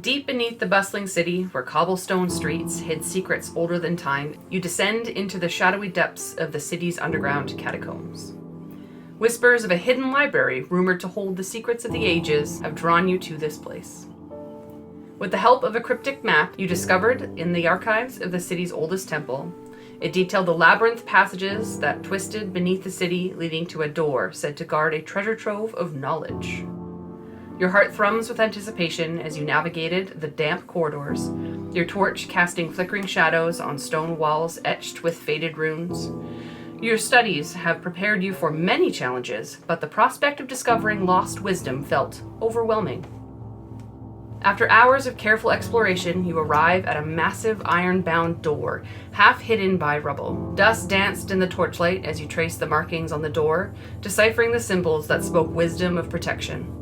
Deep beneath the bustling city, where cobblestone streets hid secrets older than time, you descend into the shadowy depths of the city's underground catacombs. Whispers of a hidden library, rumored to hold the secrets of the ages, have drawn you to this place. With the help of a cryptic map you discovered in the archives of the city's oldest temple, it detailed the labyrinth passages that twisted beneath the city, leading to a door said to guard a treasure trove of knowledge. Your heart thrums with anticipation as you navigated the damp corridors, your torch casting flickering shadows on stone walls etched with faded runes. Your studies have prepared you for many challenges, but the prospect of discovering lost wisdom felt overwhelming. After hours of careful exploration, you arrive at a massive iron-bound door, half hidden by rubble. Dust danced in the torchlight as you traced the markings on the door, deciphering the symbols that spoke wisdom of protection.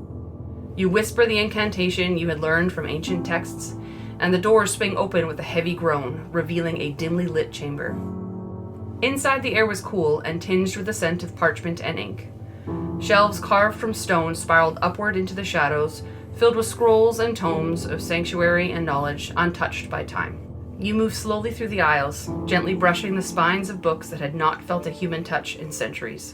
You whisper the incantation you had learned from ancient texts, and the doors swing open with a heavy groan, revealing a dimly lit chamber. Inside, the air was cool and tinged with the scent of parchment and ink. Shelves carved from stone spiraled upward into the shadows, filled with scrolls and tomes of sanctuary and knowledge untouched by time. You move slowly through the aisles, gently brushing the spines of books that had not felt a human touch in centuries.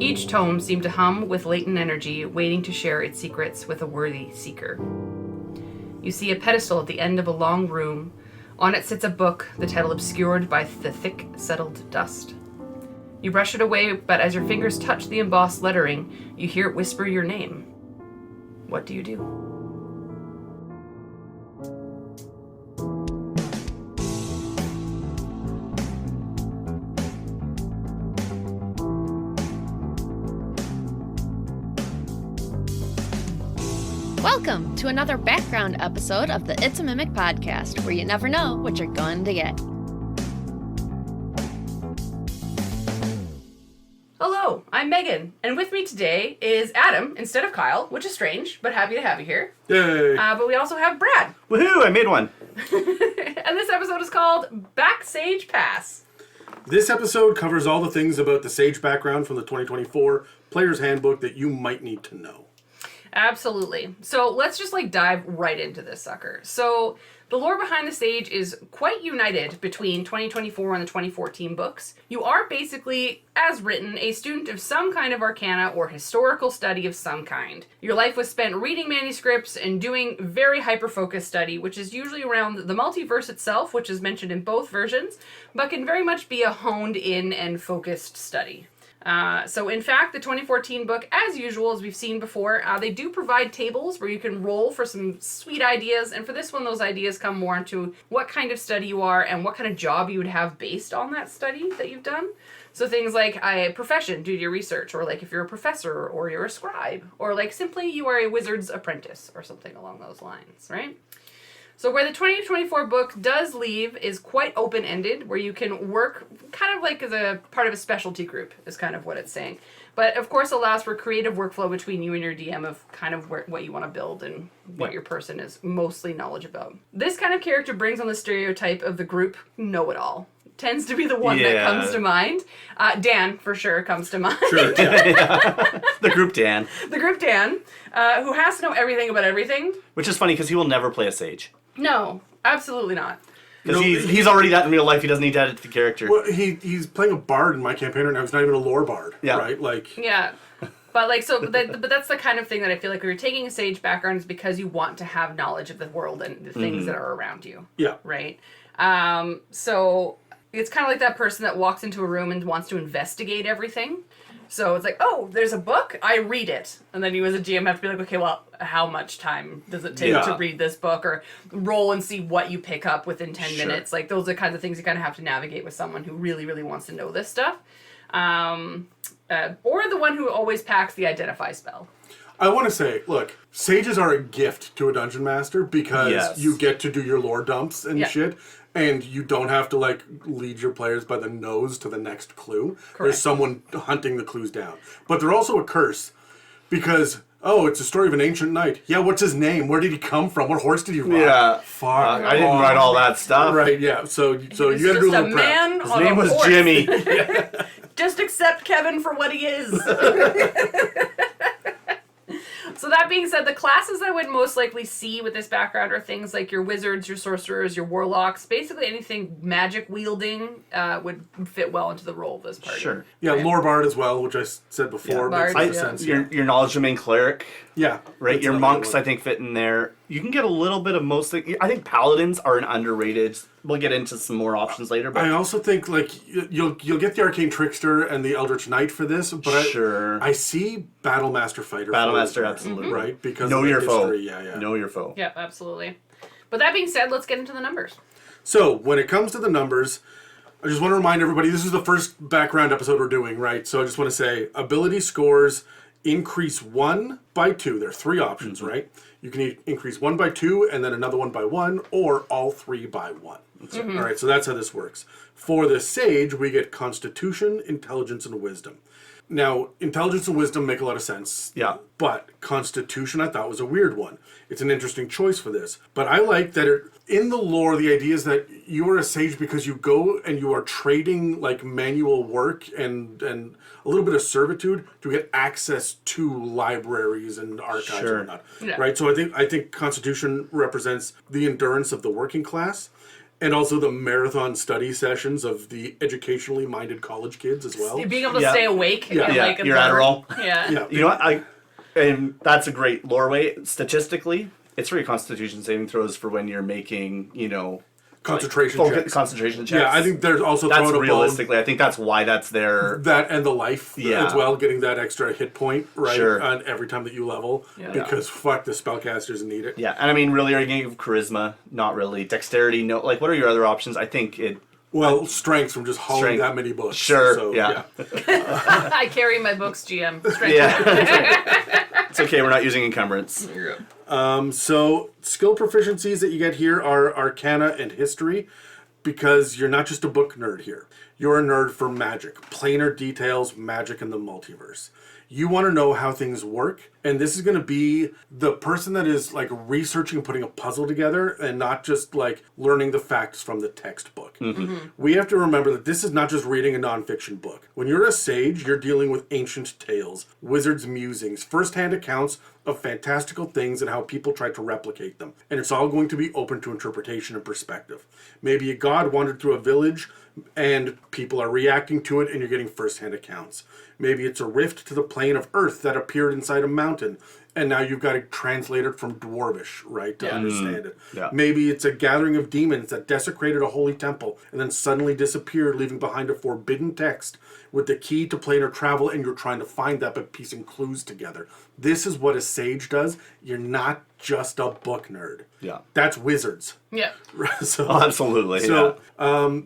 Each tome seemed to hum with latent energy, waiting to share its secrets with a worthy seeker. You see a pedestal at the end of a long room. On it sits a book, the title obscured by the thick, settled dust. You brush it away, but as your fingers touch the embossed lettering, you hear it whisper your name. What do you do? Welcome to another background episode of the It's a Mimic podcast, where you never know what you're going to get. Hello, I'm Megan, and with me today is Adam instead of Kyle, which is strange, but happy to have you here. Yay! But we also have Brad. Woohoo, I made one. And this episode is called Backstage Pass. This episode covers all the things about the Sage background from the 2024 Player's Handbook that you might need to know. Absolutely. So let's just dive right into this sucker. So the lore behind the Sage is quite united between 2024 and the 2014 books. You are basically, as written, a student of some kind of arcana or historical study of some kind. Your life was spent reading manuscripts and doing very hyper-focused study, which is usually around the multiverse itself, which is mentioned in both versions, but can very much be a honed-in and focused study. So in fact, the 2014 book, as usual, as we've seen before, they do provide tables where you can roll for some sweet ideas, and for this one, those ideas come more into what kind of study you are and what kind of job you would have based on that study that you've done. So things like a profession due to your research, or if you're a professor, or you're a scribe, or simply you are a wizard's apprentice, or something along those lines, right? So where the 2024 book does leave is quite open-ended, where you can work kind of as a part of a specialty group, is kind of what it's saying. But of course allows for creative workflow between you and your DM of kind of what you want to build and what your person is mostly knowledgeable about. This kind of character brings on the stereotype of the group know-it-all. Tends to be the one that comes to mind. Dan, for sure, comes to mind. Sure, yeah. The group Dan. The group Dan, who has to know everything about everything. Which is funny because he will never play a sage. No, absolutely not. Because he's already that in real life. He doesn't need to edit the character. Well, he's playing a bard in my campaign right now. He's not even a lore bard, right? Yeah. But but that's the kind of thing that I feel like when you're taking a sage background is because you want to have knowledge of the world and the things that are around you. Yeah. Right? So it's kind of like that person that walks into a room and wants to investigate everything. So it's oh, there's a book, I read it. And then you as a GM have to be okay, well, how much time does it take to read this book? Or roll and see what you pick up within 10 minutes. Those are the kinds of things you kind of have to navigate with someone who really, really wants to know this stuff. Or the one who always packs the identify spell. I want to say, look, sages are a gift to a dungeon master because you get to do your lore dumps and shit. And you don't have to, lead your players by the nose to the next clue. Correct. There's someone hunting the clues down. But they're also a curse. Because, it's a story of an ancient knight. Yeah, what's his name? Where did he come from? What horse did he ride? Yeah. Fuck. I didn't write all that stuff. Right, yeah. So you got to do a little prep. His name was Jimmy. Just accept Kevin for what he is. So that being said, the classes I would most likely see with this background are things like your wizards, your sorcerers, your warlocks. Basically anything magic wielding would fit well into the role of this party. Sure. Yeah, lore bard as well, which I said before. Yeah, makes bards, sense. Your knowledge domain cleric. Yeah. Right, that's your another monks, one. I think, fit in there. You can get a little bit of most things. I think paladins are an underrated. We'll get into some more options later. But I also think like you'll get the arcane trickster and the eldritch knight for this, but sure. I see battlemaster fighter. Battlemaster, absolutely. Right, because know of your the foe. history. Yeah. Know your foe. Yeah, absolutely. But that being said, let's get into the numbers. So when it comes to the numbers, I just want to remind everybody this is the first background episode we're doing, right? So I just want to say ability scores increase 1 by 2. There are 3 options, right? You can increase 1 by 2 and then another 1 by 1, or all 3 by 1. All right, so that's how this works. For the sage, we get constitution, intelligence, and wisdom. Now, intelligence and wisdom make a lot of sense. Yeah. But constitution, I thought, was a weird one. It's an interesting choice for this. But I like that in the lore, the idea is that you are a sage because you go and you are trading like manual work and a little bit of servitude to get access to libraries and archives Sure. and whatnot. Yeah. Right? So I think constitution represents the endurance of the working class. And also the marathon study sessions of the educationally minded college kids as well. Being able to Yeah. stay awake. Yeah. And, Yeah, like, your observe. Adderall. Yeah. Yeah. You know what? And that's a great lore way. Statistically, it's for your constitution saving throws for when you're making, Concentration checks. concentration checks. Yeah, I think there's also that's thrown a bone. realistically. I think that's why that's there. That and the life Yeah. as well, getting that extra hit point, right? Sure. On every time that you level. Yeah. Because fuck, the spellcasters need it. Yeah, and I mean, really, are you going to give charisma? Not really. Dexterity? No. Like, what are your other options? I think it. Well, strength from just hauling Strength. that many books. Sure, So, yeah. I carry my books, GM. Strength. Yeah. It's okay. We're not using encumbrance. So skill proficiencies that you get here are Arcana and History, because you're not just a book nerd here. You're a nerd for magic, planar details, magic in the multiverse. You want to know how things work, and this is going to be the person that is like researching and putting a puzzle together and not just like learning the facts from the textbook. We have to remember that this is not just reading a nonfiction book. When you're a sage, you're dealing with ancient tales, wizards' musings, first-hand accounts of fantastical things and how people tried to replicate them. And it's all going to be open to interpretation and perspective. Maybe a god wandered through a village and people are reacting to it and you're getting first-hand accounts. Maybe it's a rift to the plane of earth that appeared inside a mountain and now you've got to translate it from Dwarvish, right, to understand it. Yeah. Maybe it's a gathering of demons that desecrated a holy temple and then suddenly disappeared, leaving behind a forbidden text with the key to planar travel, and you're trying to find that by piecing clues together. This is what a sage does. You're not just a book nerd. Yeah. That's wizards. Yeah. So, Oh, absolutely. so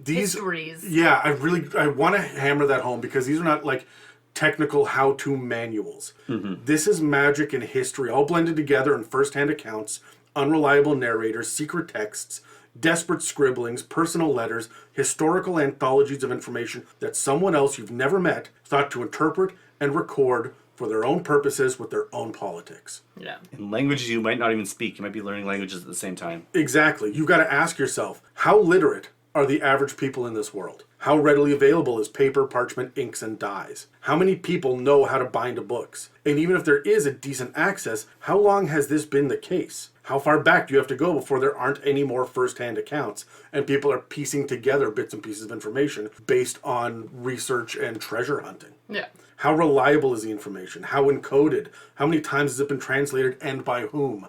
these Histories. yeah, I want to hammer that home because these are not like technical how-to manuals. This is magic and history all blended together in first-hand accounts, unreliable narrators, secret texts, desperate scribblings, personal letters, historical anthologies of information that someone else you've never met thought to interpret and record for their own purposes with their own politics. Yeah. In languages you might not even speak. You might be learning languages at the same time. Exactly. You've got to ask yourself, how literate are the average people in this world? How readily available is paper, parchment, inks, and dyes? How many people know how to bind books? And even if there is a decent access, how long has this been the case? How far back do you have to go before there aren't any more first-hand accounts and people are piecing together bits and pieces of information based on research and treasure hunting? Yeah. How reliable is the information? How encoded? How many times has it been translated and by whom?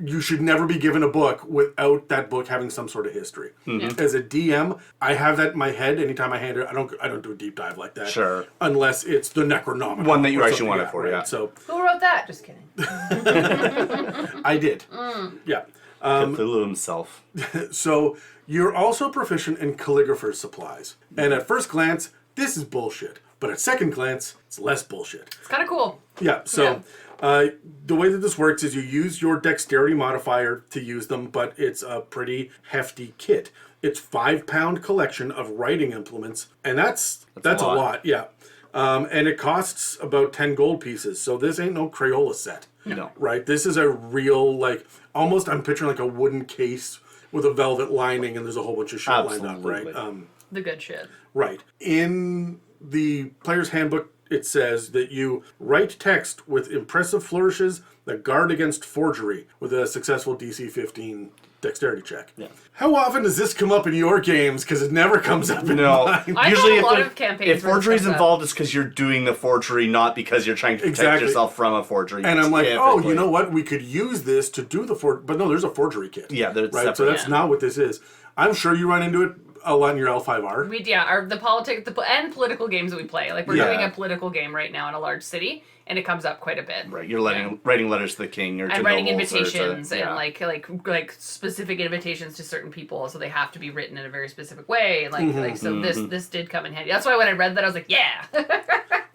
You should never be given a book without that book having some sort of history. As a DM, I have that in my head anytime I hand it. I don't do a deep dive like that. Sure. Unless it's the Necronomicon. One that you or actually something, wanted for, right? yeah. So Who wrote that? Just kidding. I did. Yeah. Cthulhu himself. So you're also proficient in calligrapher's supplies. And at first glance, this is bullshit. But at second glance, it's less bullshit. It's kind of cool. Yeah, so the way that this works is you use your dexterity modifier to use them, but it's a pretty hefty kit. It's 5-pound collection of writing implements, and that's a lot, yeah. And it costs about 10 gold pieces, so this ain't no Crayola set. No. Right? This is a real, like, almost I'm picturing like a wooden case with a velvet lining, and there's a whole bunch of shit lined up, right? Absolutely. The good shit. Right. In the player's handbook, it says that you write text with impressive flourishes that guard against forgery with a successful DC 15 dexterity check. Yeah. How often does this come up in your games? Because it never comes up in mine. I've Usually had a lot of campaigns if forgery is involved, it's because you're doing the forgery, not because you're trying to protect yourself from a forgery. And I'm like, oh, you know what? We could use this to do the forgery. But no, there's a forgery kit. Yeah, they're right. separate. So that's not what this is. I'm sure you run into it a lot in your L5R. And political games that we play. Like, we're doing a political game right now in a large city, and it comes up quite a bit. Right, you're writing letters to the king or to writing nobles invitations and like specific invitations to certain people, so they have to be written in a very specific way. This did come in handy. That's why when I read that, I was like, yeah.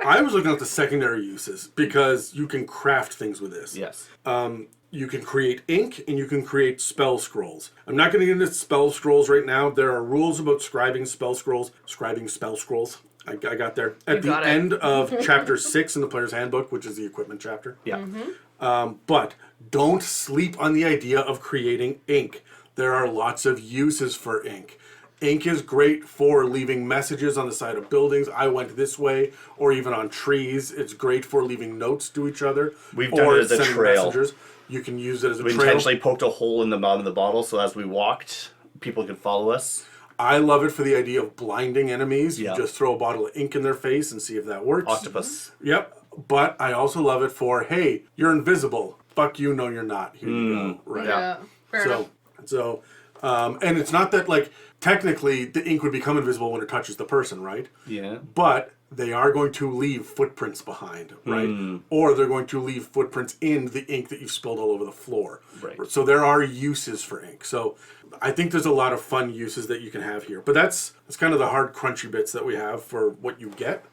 I was looking at the secondary uses because you can craft things with this. Yes. You can create ink and you can create spell scrolls. I'm not going to get into spell scrolls right now. There are rules about scribing spell scrolls. I got there. At the end of chapter 6 in the player's handbook, which is the equipment chapter. Yeah. But don't sleep on the idea of creating ink. There are lots of uses for ink. Ink is great for leaving messages on the side of buildings. I went this way, or even on trees. It's great for leaving notes to each other. We've done it as a trail. Messages. You can use it as a trail. We intentionally poked a hole in the bottom of the bottle so as we walked, people could follow us. I love it for the idea of blinding enemies. You just throw a bottle of ink in their face and see if that works. Octopus. Yep. But I also love it for, hey, you're invisible. Fuck you, no you're not. Here you go. Right. Yeah. Fair enough. And it's not that, like, technically the ink would become invisible when it touches the person, right? Yeah. But they are going to leave footprints behind, right? Or they're going to leave footprints in the ink that you've spilled all over the floor. Right. So there are uses for ink. So I think there's a lot of fun uses that you can have here. But that's kind of the hard, crunchy bits that we have for what you get.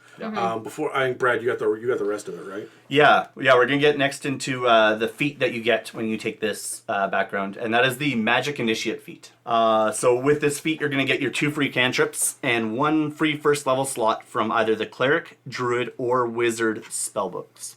Before, I think, Brad, you got the rest of it, right? Yeah. We're gonna get next into the feat that you get when you take this background, and that is the Magic Initiate feat. So with this feat, you're gonna get your 2 free cantrips and 1 free first level slot from either the Cleric, Druid, or Wizard spellbooks.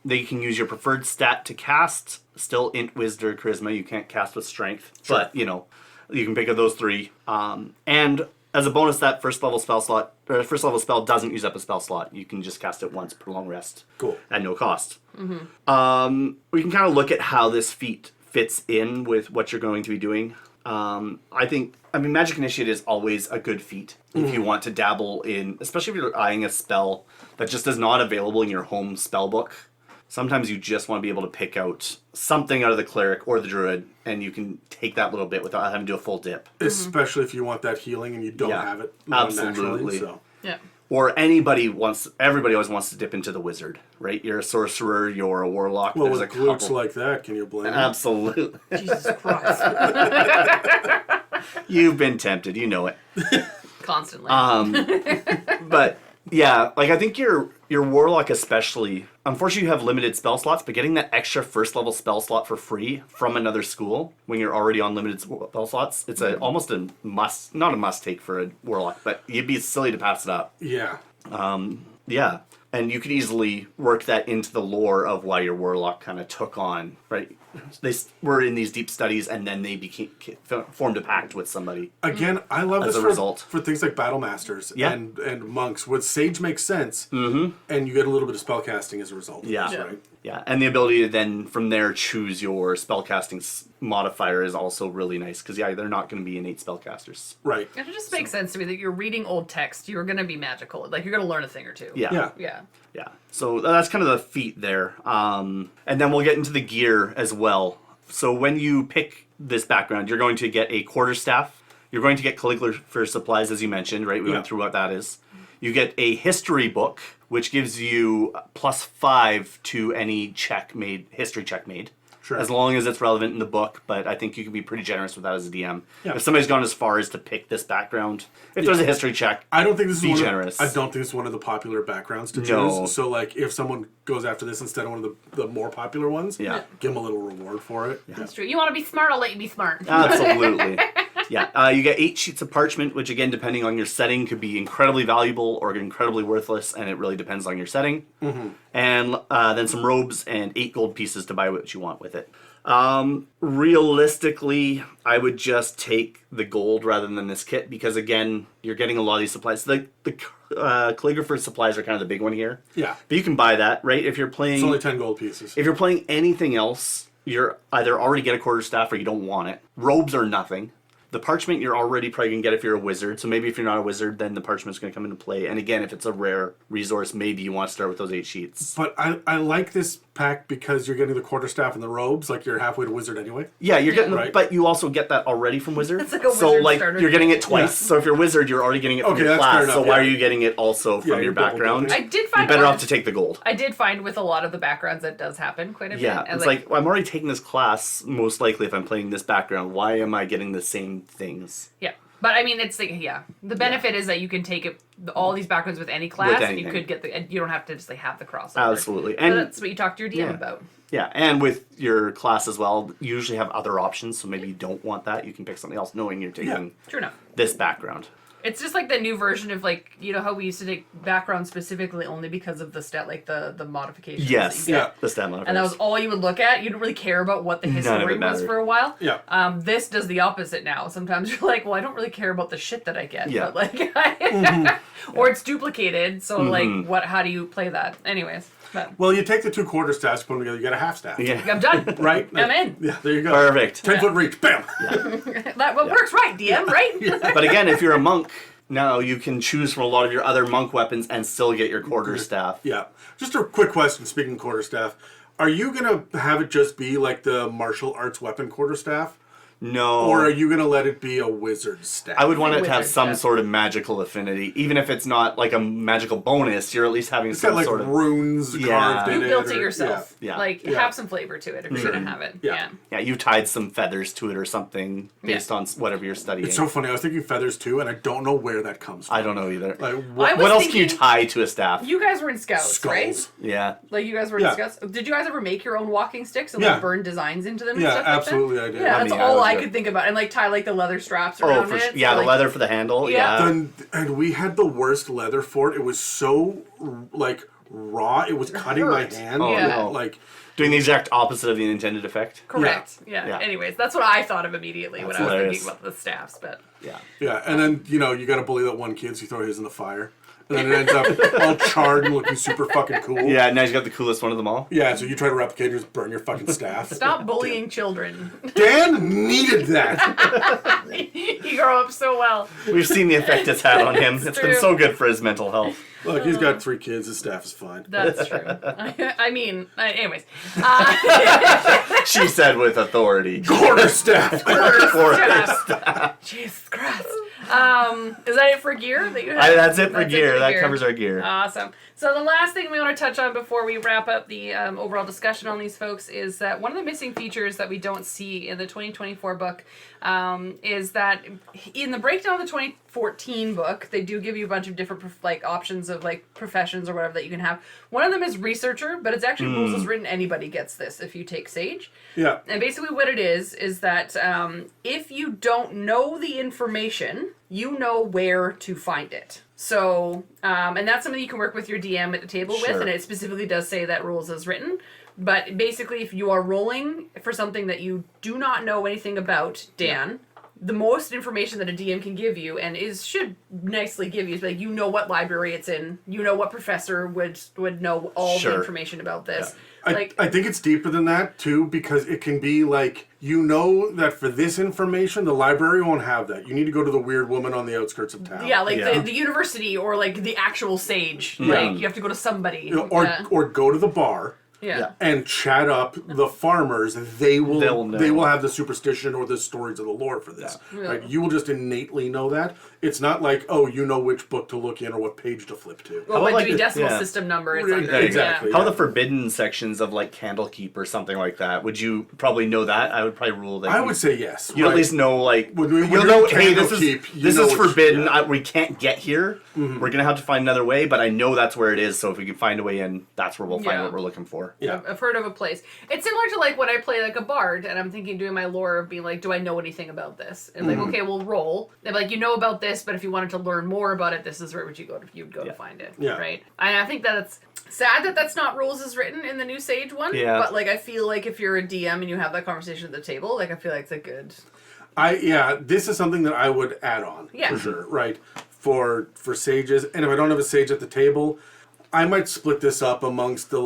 They can use your preferred stat to cast. Still Int, Wisdom, or Charisma. You can't cast with Strength, but you can pick of those 3. And as a bonus, that first level spell doesn't use up a spell slot. You can just cast it once per long rest. Cool. At no cost. We can kind of look at how this feat fits in with what you're going to be doing. Magic Initiate is always a good feat if you want to dabble in, especially if you're eyeing a spell that just is not available in your home spell book. Sometimes you just want to be able to pick out something out of the Cleric or the Druid, and you can take that little bit without having to do a full dip. Especially if you want that healing and you don't have it naturally. So. Yeah. Or everybody always wants to dip into the Wizard, right? You're a sorcerer, you're a warlock. Well, with glutes like that, can you blame it? Absolutely. Jesus Christ. You've been tempted, you know it. Constantly. But yeah, I think your warlock especially, unfortunately you have limited spell slots, but getting that extra first level spell slot for free from another school when you're already on limited spell slots, it's almost a must, not a must take for a warlock, but you'd be silly to pass it up. Yeah. Yeah. And you could easily work that into the lore of why your warlock kind of took on, right? They were in these deep studies, and then they formed a pact with somebody. Again, I love this for things like battle masters and monks. With Sage makes sense, and you get a little bit of spellcasting as a result. Yeah, of this, right? Yeah, and the ability to then from there choose your spellcasting modifier is also really nice because they're not going to be innate spellcasters. Right. And it just makes sense to me that you're reading old text. You're going to be magical. Like, you're going to learn a thing or two. Yeah. Yeah. So that's kind of the feat there. And then we'll get into the gear as well. So when you pick this background, you're going to get a quarterstaff. You're going to get calligrapher supplies, as you mentioned, right? We went through what that is. You get a history book, which gives you +5 to any history check made. Sure. As long as it's relevant in the book, but I think you can be pretty generous with that as a DM. Yeah. If somebody's gone as far as to pick this background, if there's a history check, I don't think this is generous. I don't think it's one of the popular backgrounds to choose. No. So, if someone goes after this instead of one of the more popular ones, give them a little reward for it. Yeah. That's true. You want to be smart, I'll let you be smart. Absolutely. Yeah, you get 8 sheets of parchment, which again, depending on your setting, could be incredibly valuable or incredibly worthless, and it really depends on your setting. Mm-hmm. And then some robes and 8 gold pieces to buy what you want with it. Realistically, I would just take the gold rather than this kit because, again, you're getting a lot of these supplies. The calligrapher supplies are kind of the big one here. Yeah. But you can buy that, right? If you're playing... It's only 10 gold pieces. If you're playing anything else, you're either already get a quarterstaff or you don't want it. Robes are nothing. The parchment you're already probably going to get if you're a wizard. So maybe if you're not a wizard, then the parchment's going to come into play. And again, if it's a rare resource, maybe you want to start with those 8 sheets. But I like this pack because you're getting the quarterstaff and the robes. Like, you're halfway to wizard anyway. Yeah, you're getting right. But you also get that already from wizard. It's like a so wizard like starter you're getting kit. it twice. So if you're a wizard, you're already getting it from your that's class. fair enough, So why are you getting it also from your you're double background? dipping. I did find You're better one- off to take the gold. I did find with a lot of the backgrounds that does happen quite a bit. Yeah, And it's like, I'm already taking this class, most likely if I'm playing this background. Why am I getting the same things? yeah. But I mean, it's like, yeah. The benefit is that you can take all these backgrounds with any class, and you could get and you don't have to just like have the crossover. Absolutely. And And that's what you talk to your DM about. yeah, and with your class as well, you usually have other options, so maybe you don't want that. You can pick something else knowing you're taking True enough. this background. It's just like the new version of like, you know how we used to take background specifically only because of the stat, like the modifications. Yes, that you get. the stat modifiers. And that was all you would look at. You didn't really care about what the None of history it was mattered. for a while. Yeah. This does the opposite now. Sometimes you're like, well, I don't really care about the shit that I get. Yeah. But like, or it's duplicated. So like, how do you play that? Anyways, but Well, you take the 2 quarterstaffs, put them together, you get a half staff. Yeah. I'm done. Right? I'm in. Yeah, there you go. Perfect. 10-foot reach. Bam! That works, right? DM, right? But again, if you're a monk, now you can choose from a lot of your other monk weapons and still get your quarterstaff. Yeah. Just a quick question, speaking of quarterstaff. Are you going to have it just be like the martial arts weapon quarterstaff? No. Or are you going to let it be a wizard staff? I would want it to have Wizard some staff. sort of magical affinity. Even if it's not like a magical bonus, you're at least having It's got some like sort of... runes Yeah. carved in You it. built it or- yourself. Yeah. Like, Yeah. have some flavor to it if you're going to have it. Yeah. Yeah, you tied some feathers to it or something based on whatever you're studying. It's so funny. I was thinking feathers too, and I don't know where that comes from. I don't know either. Like, I what? was What else can you thinking- tie to a staff? You guys were in Scouts, right? Skulls. Yeah. Like, you guys were in Yeah. Scouts. Did you guys ever make your own walking sticks and Yeah. like burn designs into them and Yeah, stuff absolutely I like that? did. Yeah, I that's mean, I all was I good. could think about. And like tie like the leather straps around Oh, it. for yeah, so, the like, leather for the handle. Yeah. Yeah. And we had the worst leather for it. It was so like raw. It was cutting my hurt. hand. Oh, Yeah. no. Like Doing the exact opposite of the intended effect. Correct. Yeah. Yeah. Anyways, that's what I thought of immediately when That's I was hilarious. thinking about the staffs. But Yeah. yeah, and then you got to bully that one kid, so you throw his in the fire, and then it ends up all charred and looking super fucking cool. Yeah, now he's got the coolest one of them all. Yeah, so you try to replicate it, just burn your fucking staff. stop bullying children. Dan needed that. You grow up so well. We've seen the effect it's had on him. It's It's been true. so good for his mental health. Look, he's got 3 kids. His staff is fine. That's true. I mean, anyways. She said with authority. Quarter staff. Jesus Christ. Is that it for gear that you have? That's it for That's gear. That covers our gear. Awesome. So the last thing we want to touch on before we wrap up the overall discussion on these folks is that one of the missing features that we don't see in the 2024 book is that in the breakdown of the 2014 book, they do give you a bunch of different options of like professions or whatever that you can have. One of them is researcher, but it's actually rules as written. Anybody gets this if you take Sage. Yeah. And basically what it is that if you don't know the information, you know where to find it. So, and that's something you can work with your DM at the table with, Sure. and it specifically does say that rules as written. But basically, if you are rolling for something that you do not know anything about, Dan, the most information that a DM can give you, and should nicely give you, is like, you know what library it's in, you know what professor would know all the Sure. information about this. I think it's deeper than that, too, because it can be like, you know that for this information, the library won't have that. You need to go to the weird woman on the outskirts of town. Yeah, like Yeah. The university or like the actual sage. Yeah. Like you have to go to somebody. Or go to the bar. Yeah. And chat up the farmers. They will They'll know. they will have the superstition or the stories of the lore for this. Yeah. Like, you will just innately know that. It's not like, oh, you know which book to look in or what page to flip to. Well, How by about, doing like, decimal yeah. system number, it's Right, under. exactly. Yeah. How are the forbidden sections of like Candlekeep or something like that? Would you probably know that? I would probably rule that. I would say yes. You at right? least know, like, When you'll you're know, in hey, Candlekeep, you this know is which- forbidden. yeah. We can't get here. We're going to have to find another way, but I know that's where it is, so if we can find a way in, that's where we'll find Yeah. what we're looking for. before. Yeah. I've heard of a place. It's similar to like when I play like a bard and I'm thinking doing my lore of being like, do I know anything about this? And like, okay, we'll roll. They're like, you know about this, but if you wanted to learn more about it, this is where you'd go to find it. Yeah. Right. And I think that's sad that that's not rules as written in the new Sage one. Yeah. But like, I feel like if you're a DM and you have that conversation at the table, like I feel like it's a good. This is something that I would add on for sure, right? For sages, and if I don't have a sage at the table, I might split this up amongst the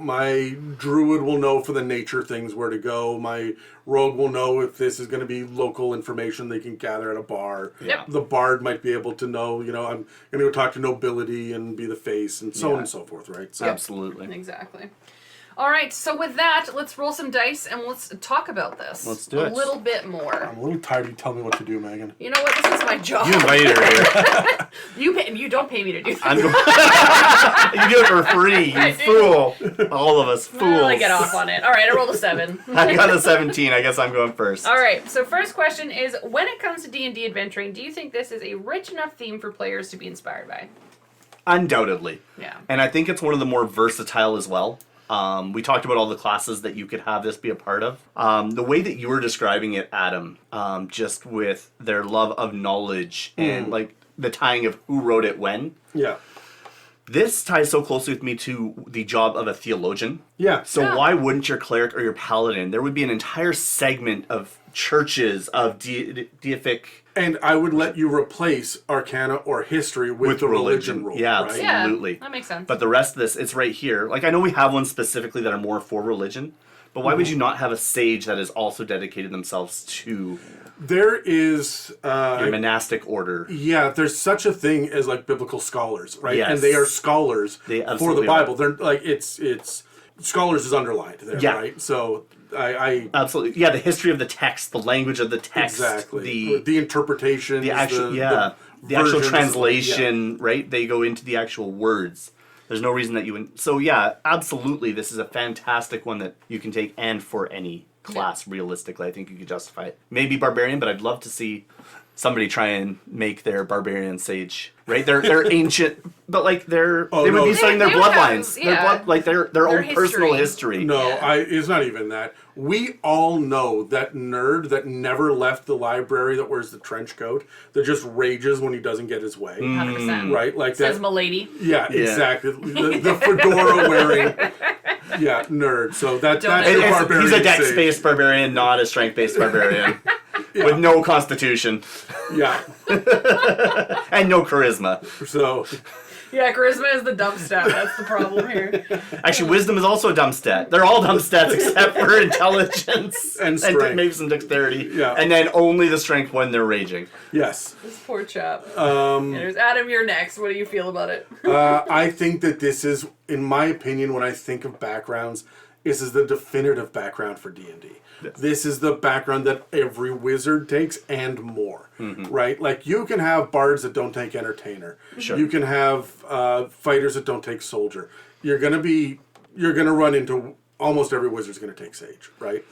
my druid will know for the nature things where to go. My rogue will know if this is going to be local information they can gather at a bar. Yep. The bard might be able to know, I'm going to go talk to nobility and be the face and so on and so forth, right? So, Absolutely. Exactly. All right, so with that, let's roll some dice and let's talk about this. Let's do it. A little bit more. I'm a little tired of you telling me what to do, Megan. You know what? This is my job. You invited her here. You don't pay me to do this. You do it for free, you fool. All of us fools. Well, I get off on it. All right, I rolled a 7. I got a 17. I guess I'm going first. All right, so first question is, when it comes to D&D adventuring, do you think this is a rich enough theme for players to be inspired by? Undoubtedly. Yeah. And I think it's one of the more versatile as well. We talked about all the classes that you could have this be a part of. The way that you were describing it, Adam, just with their love of knowledge and like the tying of who wrote it when. Yeah. This ties so closely with me to the job of a theologian. Yeah. So why wouldn't your cleric or your paladin? There would be an entire segment of churches of deific. And I would let you replace Arcana or History with the religion rule. Yeah, right? absolutely. Yeah, that makes sense. But the rest of this, it's right here. Like, I know we have ones specifically that are more for religion, but why would you not have a sage that has also dedicated themselves to There is... your monastic order? Yeah, there's such a thing as like biblical scholars, right? Yes. And they are scholars They for the absolutely Bible. They're like, it's scholars is underlined there, Yeah. right? So I Absolutely. Yeah, the history of the text, the language of the text. exactly the interpretation, the actual the actual versions, translation, right? They go into the actual words. There's no reason that you wouldn't. So yeah, absolutely, this is a fantastic one that you can take, and for any class, realistically, I think you could justify it. Maybe barbarian, but I'd love to see somebody try and make their barbarian sage. Right? They're ancient, but like they would be studying their They would bloodlines, have, their own history. personal history. No, Yeah. it's not even that. We all know that nerd that never left the library that wears the trench coat that just rages when he doesn't get his way. 100%. Right? Like Says that. milady. Yeah, exactly. The fedora wearing nerd. So that's your barbarian. He's a sage. dex-based barbarian, not a strength-based barbarian. With no constitution. Yeah. And no charisma. So Yeah, charisma is the dump stat. That's the problem here. Actually, wisdom is also a dumb stat. They're all dumb stats except for intelligence. And strength. maybe some dexterity. Yeah. And then only the strength when they're raging. yes. This poor chap. There's Adam, you're next. What do you feel about it? I think that this is, in my opinion, when I think of backgrounds, this is the definitive background for D&D. This is the background that every wizard takes and more, right? Like, you can have bards that don't take entertainer. Sure. You can have fighters that don't take soldier. You're gonna run into almost every wizard's gonna take sage, right?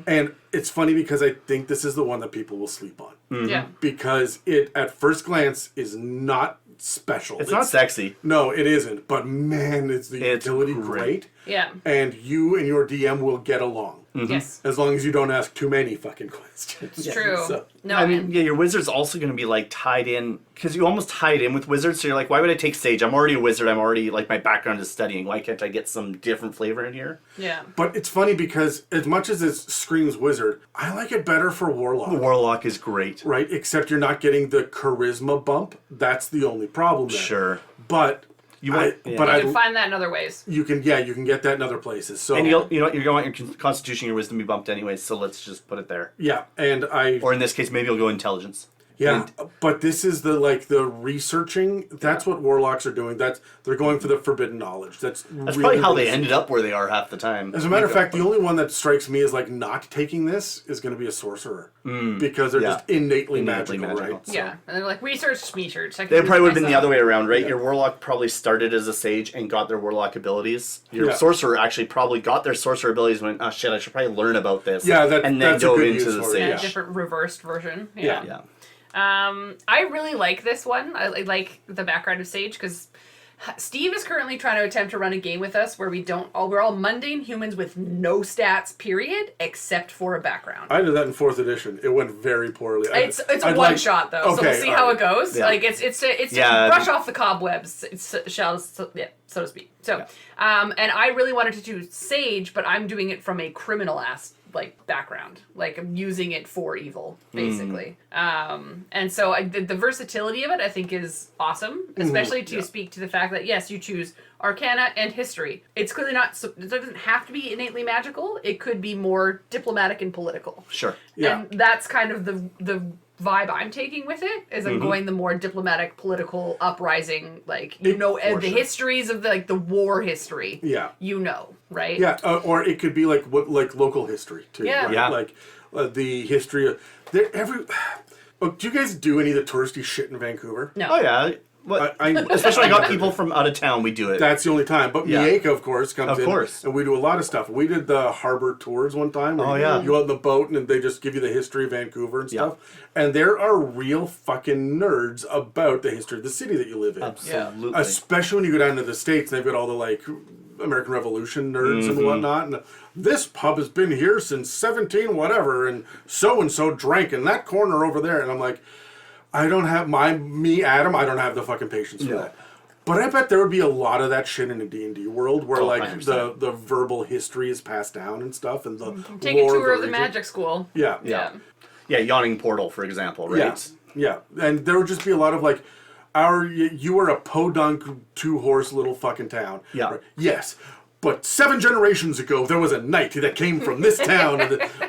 And it's funny because I think this is the one that people will sleep on. Yeah. Because it, at first glance, is not special. It's not sexy. No, it isn't. But man, it's the It's utility great. great. Yeah. And you and your DM will get along. Yes. As long as you don't ask too many fucking questions. It's true. So, No, I mean, yeah, your wizard's also going to be like tied in, because you almost tie it in with wizards. So you're like, why would I take sage? I'm already a wizard. I'm already, like, my background is studying. Why can't I get some different flavor in here? yeah. but it's funny because as much as it screams wizard, I like it better for warlock. Warlock is great. Right? Except you're not getting the charisma bump. That's the only problem there. Sure. But You want, You can find that in other ways. you can get that in other places. So and you know what, you're going to want your constitution, your wisdom be bumped anyways, so let's just put it there. yeah, and Or in this case, maybe you'll go intelligence. Yeah, but this is the researching. That's what warlocks are doing. They're going for the forbidden knowledge. That's really probably how they research. ended up where they are half the time. As a matter of fact, the only one that strikes me as like not taking this is going to be a sorcerer because they're just innately magical, right? So- Yeah. And they're like, research. They probably would have been the other way around, right? Your warlock probably started as a sage and got their warlock abilities. Your sorcerer actually probably got their sorcerer abilities and went, oh shit, I should probably learn about this. Yeah, and then that's a dove good into use the for it, sage. Yeah, different reversed version. Yeah. Yeah. I really like this one. I like the background of Sage because Steve is currently trying to attempt to run a game with us where we're all mundane humans with no stats, period, except for a background. I did that in 4th edition. It went very poorly. It's a one shot though, so we'll see how it goes. Yeah. Like it's to brush off the cobwebs, so to speak. So, and I really wanted to do Sage, but I'm doing it from a criminal background. Like I'm using it for evil, basically. And so the versatility of it, I think, is awesome, especially to speak to the fact that, yes, you choose Arcana and History. It's clearly not, so it doesn't have to be innately magical. It could be more diplomatic and political. Sure. Yeah. And that's kind of the vibe I'm taking with it, is I'm going the more diplomatic, political, uprising, the histories of the war history. Yeah. Right? Yeah, or it could be like local history too. Yeah. Right? Yeah. Like the history of do you guys do any of the touristy shit in Vancouver? No. Oh yeah. Especially when I got people from out of town, we do it. That's the only time. But Mieka, of course, comes in. And we do a lot of stuff. We did the harbor tours one time. Where you go out in the boat and they just give you the history of Vancouver and stuff. And there are real fucking nerds about the history of the city that you live in. Absolutely. Yeah. Especially when you go down to the States and they've got all the American Revolution nerds and whatnot. And this pub has been here since 17 whatever, and so drank in that corner over there. And I'm like, I don't have Adam, I don't have the fucking patience for that. But I bet there would be a lot of that shit in the D&D world where the verbal history is passed down and stuff, and the take a tour of the magic school. Yeah. Yawning Portal, for example, right? Yeah. And there would just be a lot of you were a podunk 2-horse little fucking town. Yeah. Right? Yes. But 7 generations ago, there was a knight that came from this town,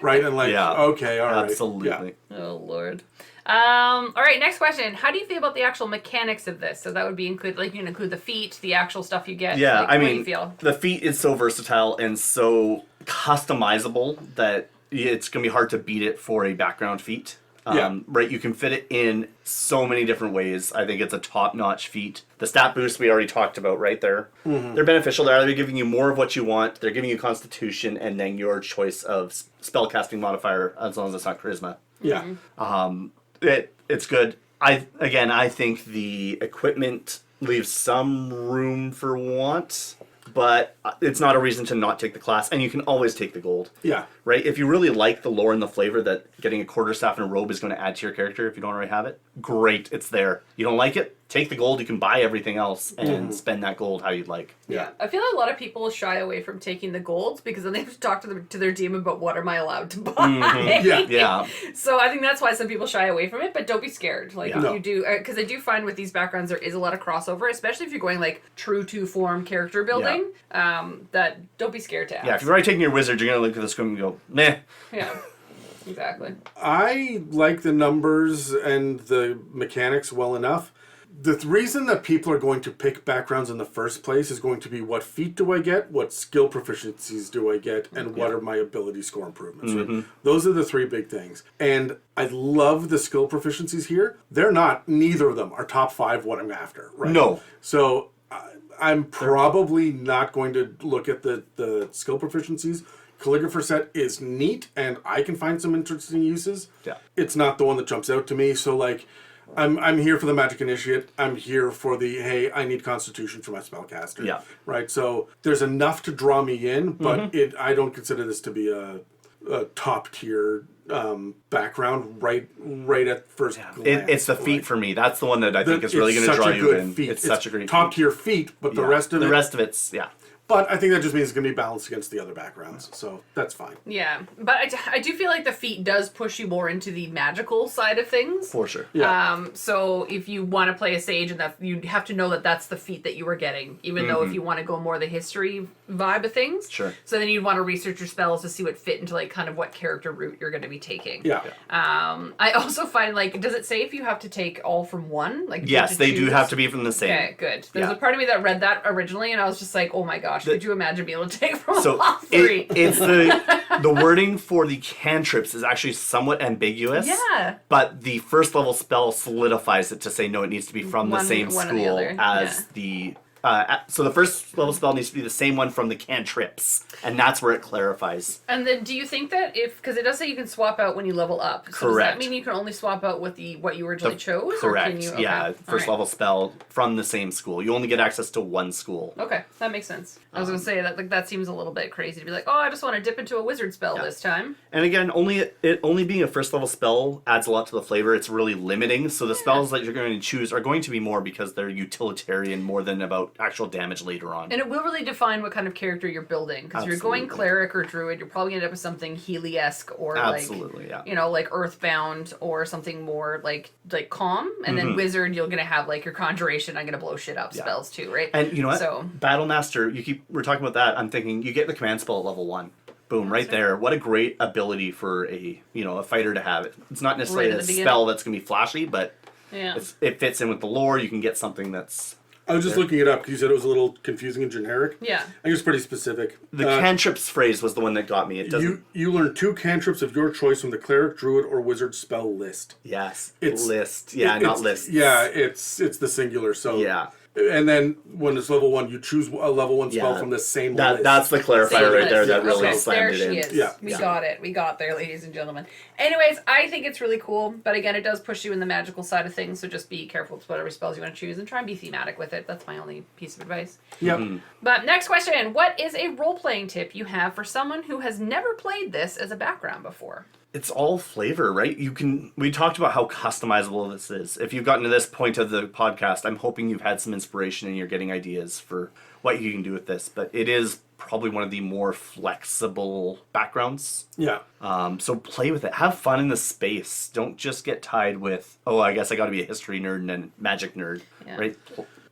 right? And okay, all right. Absolutely. Yeah. Oh, Lord. All right, next question. How do you feel about the actual mechanics of this? So that would be include the feat, the actual stuff you get. Yeah, what do you feel? The feat is so versatile and so customizable that it's going to be hard to beat it for a background feat. Right, you can fit it in so many different ways. I think it's a top-notch feat. The stat boost we already talked about right there. They're beneficial. They're either giving you more of what you want, they're giving you Constitution, and then your choice of spellcasting modifier, as long as it's not Charisma. Yeah. It's good. I think the equipment leaves some room for want, but it's not a reason to not take the class, and you can always take the gold. Yeah. Right? If you really like the lore and the flavor that getting a quarterstaff and a robe is going to add to your character, if you don't already have it, great, it's there. You don't like it? Take the gold, you can buy everything else and spend that gold how you'd like. Yeah. I feel like a lot of people shy away from taking the golds because then they have to talk to their DM about what am I allowed to buy. Yeah. So I think that's why some people shy away from it, but don't be scared. You do, because I do find with these backgrounds there is a lot of crossover, especially if you're going true to form character building. That don't be scared to ask. Yeah, if you're already taking your wizard, you're going to look at the screen and go, meh. Yeah. Exactly. I like the numbers and the mechanics well enough. The reason that people are going to pick backgrounds in the first place is going to be what feat do I get, what skill proficiencies do I get, and what are my ability score improvements. Right? Those are the 3 big things. And I love the skill proficiencies here. Neither of them are top 5 what I'm after. Right? No. So I'm probably not going to look at the skill proficiencies. Calligrapher set is neat, and I can find some interesting uses. Yeah. It's not the one that jumps out to me, so I'm here for the Magic Initiate. I'm here for hey, I need Constitution for my spellcaster. Yeah. Right, so there's enough to draw me in, but I don't consider this to be a top tier background right at first glance. It's the feat for me. That's the one that I think is really going to draw you in. Feat. It's such a great top tier feat, but the rest of it's But I think that just means it's going to be balanced against the other backgrounds, so that's fine. Yeah, but I do feel like the feat does push you more into the magical side of things. For sure. Yeah. So if you want to play a sage, and that you have to know that that's the feat that you were getting, even though if you want to go more the history vibe of things. Sure. So then you'd want to research your spells to see what fit into kind of what character route you're going to be taking. Yeah. I also find does it say if you have to take all from one? Yes, they do have to be from the same. Okay, good. There's a part of me that read that originally, and I was just like, oh my gosh, could you imagine being able to take from all 3? It's the wording for the cantrips is actually somewhat ambiguous. Yeah. But the first level spell solidifies it to say no, it needs to be from the same school as the So the first level spell needs to be the same one from the cantrips, and that's where it clarifies. And then, do you think that because it does say you can swap out when you level up, so does that mean you can only swap out with what you originally chose? Correct. Or can you, okay. Yeah, first level spell from the same school. You only get access to one school. Okay, that makes sense. I was gonna say that that seems a little bit crazy to be like, oh, I just want to dip into a wizard spell this time. And again, only being a first level spell adds a lot to the flavor. It's really limiting. So the spells that you're going to choose are going to be more because they're utilitarian more than about actual damage later on. And it will really define what kind of character you're building. Because if you're going cleric or druid, you're probably going to end up with something Healy-esque or like Earthbound or something more like calm. And then wizard, you're going to have like your conjuration, I'm going to blow shit up spells too, right? And you know what? So, Battlemaster, we're talking about that. I'm thinking you get the command spell at level 1. Boom, right there. What a great ability for a fighter to have. It's not necessarily a spell that's going to be flashy, but it fits in with the lore. You can get something that's... I was just looking it up because you said it was a little confusing and generic. Yeah. I think it's pretty specific. The cantrips phrase was the one that got me. It doesn't... You learn 2 cantrips of your choice from the cleric, druid, or wizard spell list. Yes. It's list. Yeah, not list. Yeah, it's the singular. So yeah. And then when it's level 1, you choose a level 1 spell from the same list. That's the clarifier right there that really slammed it in. There she is. Yeah. We got it. We got there, ladies and gentlemen. Anyways, I think it's really cool. But again, it does push you in the magical side of things. So just be careful with whatever spells you want to choose and try and be thematic with it. That's my only piece of advice. Yep. Mm-hmm. But next question. What is a role-playing tip you have for someone who has never played this as a background before? It's all flavor, right? We talked about how customizable this is. If you've gotten to this point of the podcast, I'm hoping you've had some inspiration and you're getting ideas for what you can do with this. But it is probably one of the more flexible backgrounds. Yeah. So play with it. Have fun in the space. Don't just get tied with, oh, I guess I got to be a history nerd and a magic nerd, right?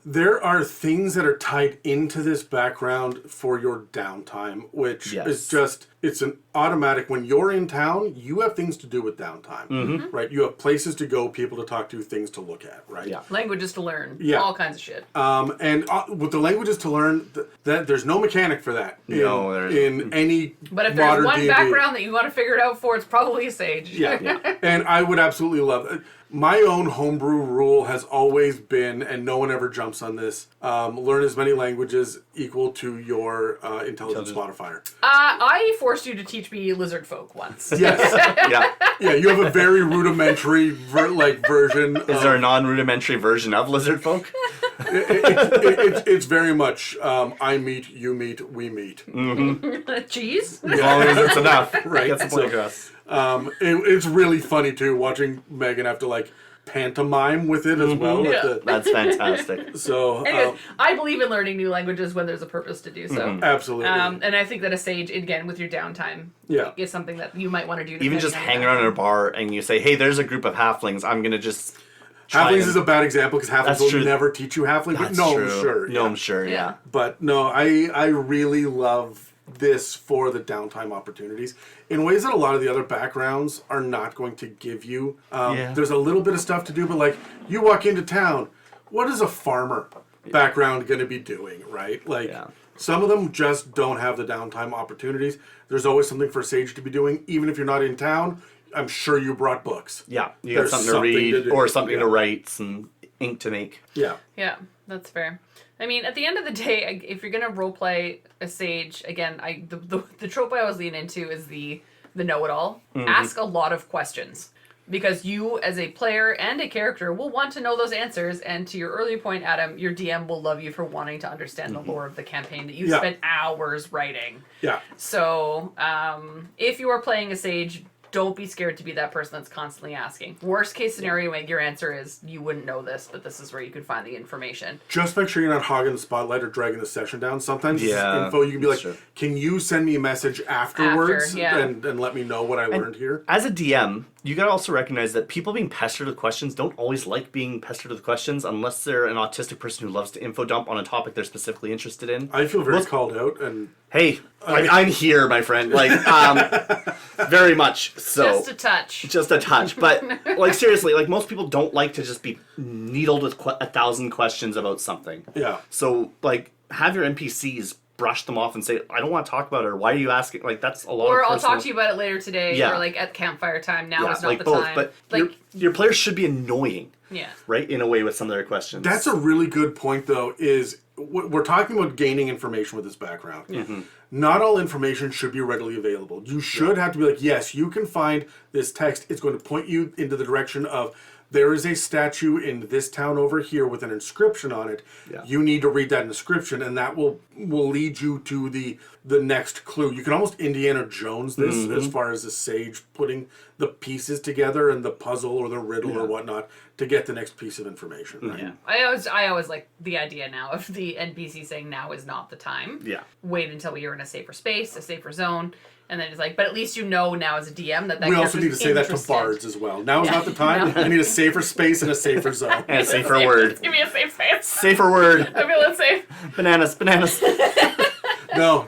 There are things that are tied into this background for your downtime, which is just, it's an automatic. When you're in town, you have things to do with downtime, right? You have places to go, people to talk to, things to look at, right? Yeah. Languages to learn, all kinds of shit. And with the languages to learn, that there's no mechanic for that in any But if modern there's one D&D. background that you want to figure it out for, it's probably a sage. Yeah. And I would absolutely love it. My own homebrew rule has always been, and no one ever jumps on this, learn as many languages equal to your intelligence modifier. I forced you to teach me lizard folk once. Yes. Yeah, you have a very rudimentary version. Is there a non-rudimentary version of lizard folk? It's very much I meet, you meet, we meet. Cheese? As long as it's enough. Right. Gets the point across. It's really funny too watching Megan have to like pantomime with it as well. That's fantastic. So anyways, I believe in learning new languages when there's a purpose to do so. Absolutely. And I think that a sage, again, with your downtime, is something that you might want to do. Even just hang around in a bar and you say, hey, there's a group of halflings. I'm going to just... Halflings is a bad example because halflings will never teach you halfling. But I'm sure. Yeah. But no, I really love this for the downtime opportunities in ways that a lot of the other backgrounds are not going to give you. There's a little bit of stuff to do, but like you walk into town, what is a farmer background going to be doing, right? Like some of them just don't have the downtime opportunities. There's always something for a sage to be doing, even if you're not in town. I'm sure you brought books. Yeah, you got something to read or something to write, some ink to make. Yeah. Yeah, that's fair. I mean, at the end of the day, if you're gonna roleplay a sage, again, the trope I always lean into is the know-it-all. Ask a lot of questions. Because you, as a player and a character, will want to know those answers, and to your earlier point, Adam, your DM will love you for wanting to understand the lore of the campaign that you spent hours writing. Yeah. So, if you are playing a sage, don't be scared to be that person that's constantly asking. Worst case scenario, your answer is, you wouldn't know this, but this is where you could find the information. Just make sure you're not hogging the spotlight or dragging the session down. Sometimes info you can be like, can you send me a message afterwards and let me know what I learned here? As a DM, you gotta also recognize that people being pestered with questions don't always like being pestered with questions unless they're an autistic person who loves to info dump on a topic they're specifically interested in. I feel very called out, and hey, I'm here, my friend. Like, very much so. Just a touch. But like seriously, like most people don't like to just be needled with 1,000 questions about something. Yeah. So like, have your NPCs brush them off and say, I don't want to talk about it, or why are you asking? Like, that's a lot or of I'll talk to you about it later today, or like at campfire time. Now is not like the both, time. But like your players should be annoying. Yeah. Right? In a way with some of their questions. That's a really good point, though, is we're talking about gaining information with this background. Mm-hmm. Not all information should be readily available. You should have to be like, yes, you can find this text. It's going to point you into the direction of, there is a statue in this town over here with an inscription on it. Yeah. You need to read that inscription, and that will lead you to the next clue. You can almost Indiana Jones this as far as the sage putting the pieces together and the puzzle or the riddle or whatnot to get the next piece of information. Right? Yeah, I always like the idea now of the NPC saying now is not the time. Yeah. Wait until you're in a safer space, a safer zone. And then it's like, but at least you know now as a DM that we also need to say that to bards as well. Now is not the time. I need a safer space and a safer zone. And a safer word. Give me a safe space. Safer word. I feel unsafe. Bananas. No.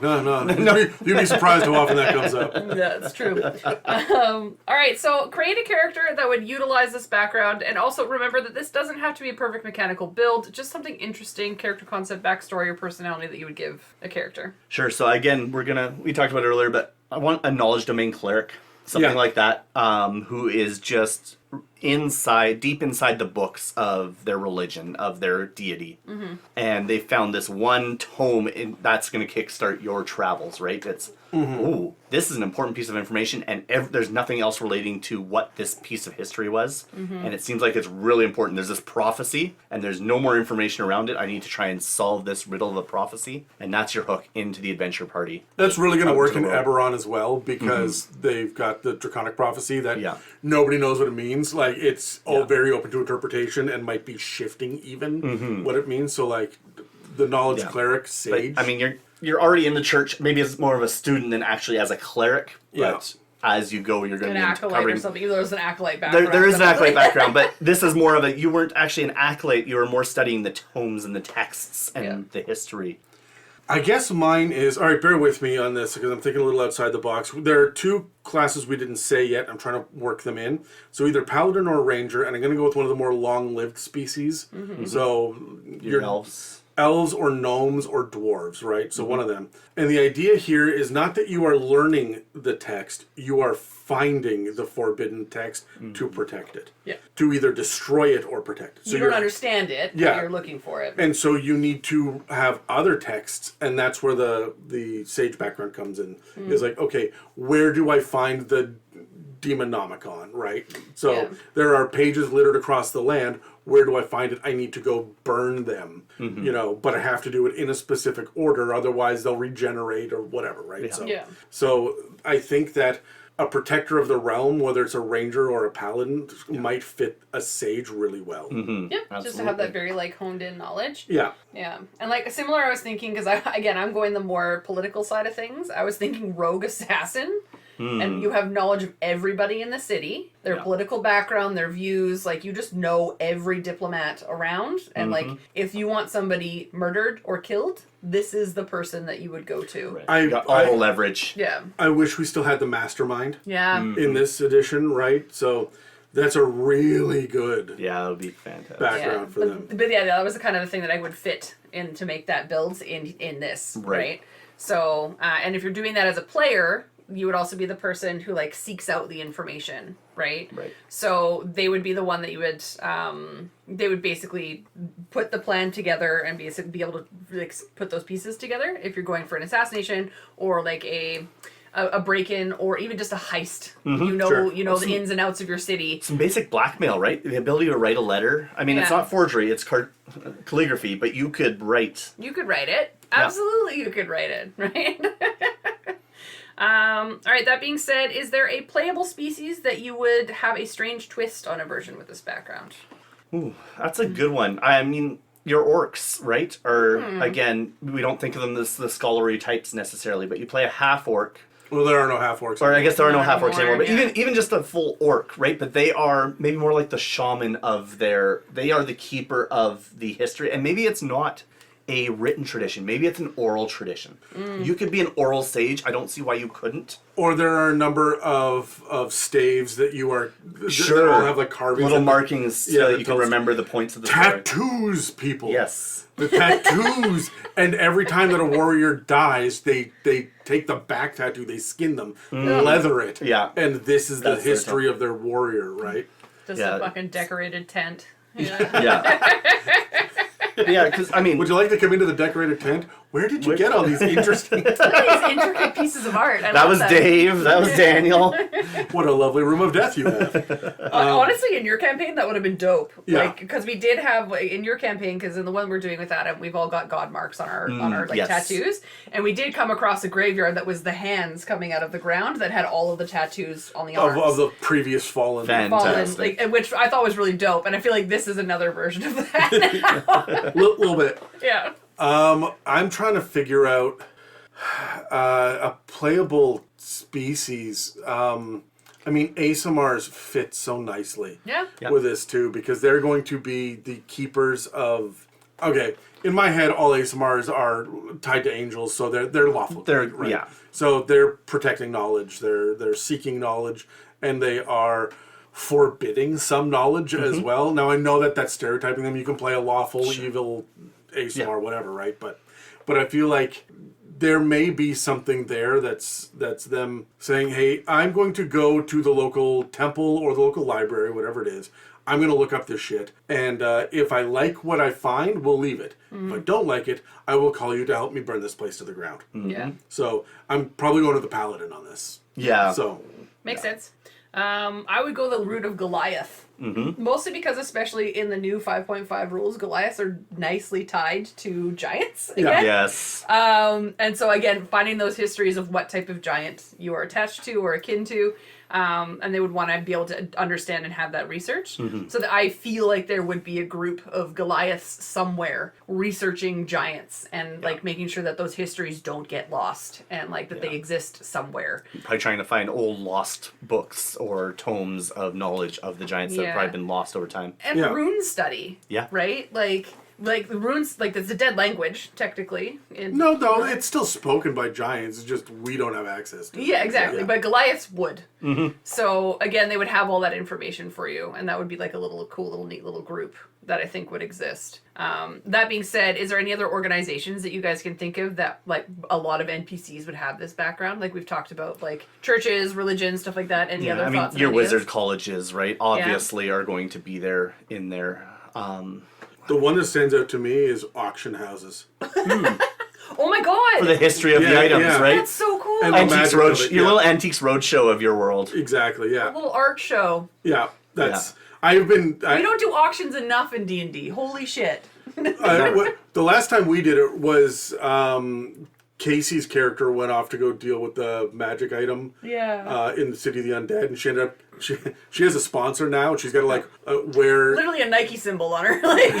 You'd be surprised how often that comes up. Yeah, that's true. All right, so create a character that would utilize this background, and also remember that this doesn't have to be a perfect mechanical build, just something interesting, character concept, backstory, or personality that you would give a character. Sure, so again, we talked about it earlier, but I want a knowledge domain cleric, something like that, who is just deep inside the books of their religion, of their deity. Mm-hmm. And they found this one tome that's going to kickstart your travels, right? It's, ooh, this is an important piece of information, and there's nothing else relating to what this piece of history was. Mm-hmm. And it seems like it's really important. There's this prophecy, and there's no more information around it. I need to try and solve this riddle of the prophecy, and that's your hook into the adventure party. That's really going to work in Eberron as well, because they've got the Draconic prophecy that nobody knows what it means. Like, it's all very open to interpretation and might be shifting even what it means. So, like, the knowledge cleric, sage. But, I mean, you're already in the church, maybe as more of a student than actually as a cleric. But as you go, you're going to be acolyte covering... or something. Even though there's an acolyte background. There is an acolyte background, but this is more of a... You weren't actually an acolyte. You were more studying the tomes and the texts and the history. I guess mine is... All right, bear with me on this, because I'm thinking a little outside the box. There are two classes we didn't say yet. I'm trying to work them in. So either Paladin or Ranger, and I'm going to go with one of the more long-lived species. Mm-hmm. So... Your elves. Elves or gnomes or dwarves, right? So one of them. And the idea here is not that you are learning the text, you are finding the forbidden text to protect it. Yeah. To either destroy it or protect it. So you don't understand it, but you're looking for it. And so you need to have other texts, and that's where the sage background comes in. Is like, okay, where do I find the Demonomicon, right? So there are pages littered across the land. Where do I find it? I need to go burn them, but I have to do it in a specific order, otherwise they'll regenerate or whatever, right? So I think that a protector of the realm, whether it's a ranger or a paladin, might fit a sage really well. Mm-hmm. Yep, absolutely. Just to have that very honed in knowledge. Yeah. Yeah. And similar, I was thinking, because I'm going the more political side of things, I was thinking rogue assassin. And you have knowledge of everybody in the city, their political background, their views. Like, you just know every diplomat around. And, if you want somebody murdered or killed, this is the person that you would go to. Right. You got all the leverage. Yeah. I wish we still had the mastermind. Yeah. In this edition, right? So that's a really good that would be fantastic background for them. But that was the kind of the thing that I would fit in to make that build in this, right? So, and if you're doing that as a player... You would also be the person who seeks out the information, right? Right. So they would be the one that you would, they would basically put the plan together and be able to put those pieces together. If you're going for an assassination or a break-in or even just a heist, the ins and outs of your city. Some basic blackmail, right? The ability to write a letter. I mean, it's not forgery; it's calligraphy, but you could write. You could write it. Absolutely, you could write it, right? All right, that being said, is there a playable species that you would have a strange twist on a version with this background? Ooh, that's a good one. I mean, your orcs, right? Or, again, we don't think of them as the scholarly types necessarily, but you play a half-orc. Well, there are no half-orcs. Or I guess there are no half-orcs anymore, but even just a full orc, right? But they are maybe more like the shaman of they are the keeper of the history, and maybe it's not a written tradition. Maybe it's an oral tradition. You could be an oral sage. I don't see why you couldn't. Or there are a number of staves that you are... Sure. That will have carvings. Little markings so that you can remember the points of the story. Tattoos, people. Yes. The tattoos. And every time that a warrior dies, they take the back tattoo, they skin them, leather it. Yeah. And this is the history of their warrior, right? Just a fucking decorated tent. Yeah. Yeah, because, I mean... Would you like to come into the decorated tent? Where did you get all these interesting... These intricate pieces of art. That was Dave. That was Daniel. What a lovely room of death you have. Honestly, in your campaign, that would have been dope. Yeah. Like, because we did have, in your campaign, because in the one we're doing with Adam, we've all got God marks on our yes. tattoos. And we did come across a graveyard that was the hands coming out of the ground that had all of the tattoos on the arms. Of the previous fallen. Fantastic. Which I thought was really dope. And I feel like this is another version of that. Little bit. Yeah. I'm trying to figure out a playable species. I mean, ASMRs fit so nicely with this too, because they're going to be the keepers of... Okay, in my head, all ASMRs are tied to angels, so they're lawful. Right? Yeah. So they're protecting knowledge, they're seeking knowledge, and they are forbidding some knowledge as well. Now, I know that that's stereotyping them. You can play a lawful, evil ASMR, whatever, right? But I feel like there may be something there that's them saying, hey, I'm going to go to the local temple or the local library, whatever it is. I'm going to look up this shit. And if I like what I find, we'll leave it. If I don't like it, I will call you to help me burn this place to the ground. Yeah. So I'm probably going to the paladin on this. Yeah. So Makes sense. I would go the route of Goliath. Mostly because, especially in the new 5.5 rules, Goliaths are nicely tied to giants again. Yes. And so, again, finding those histories of what type of giant you are attached to or akin to, and they would want to be able to understand and have that research. So that I feel like there would be a group of Goliaths somewhere researching giants and like making sure that those histories don't get lost and like that they exist somewhere. Probably trying to find old lost books or tomes of knowledge of the giants that have probably been lost over time. And rune study. Yeah. Right? Like the runes, like it's a dead language, technically. No, it's still spoken by giants. It's just we don't have access to it. Yeah, exactly. But Goliaths would. So again, they would have all that information for you, and that would be like a little cool, little neat little group that I think would exist. That being said, is there any other organizations that you guys can think of that like a lot of NPCs would have this background? Like we've talked about, like churches, religion, stuff like that. Any other thoughts? Your wizard colleges, right? Obviously, are going to be there in there. The one that stands out to me is auction houses. Oh my god! For the history of the items, right? That's so cool. And Antiques your little Antiques Roadshow of your world. Exactly, yeah. A little art show. Yeah, that's... We don't do auctions enough in D&D. Holy shit. The last time we did it was Casey's character went off to go deal with the magic item in the City of the Undead, and she ended up... She has a sponsor now, and she's got to like wear... Literally a Nike symbol on her. Like.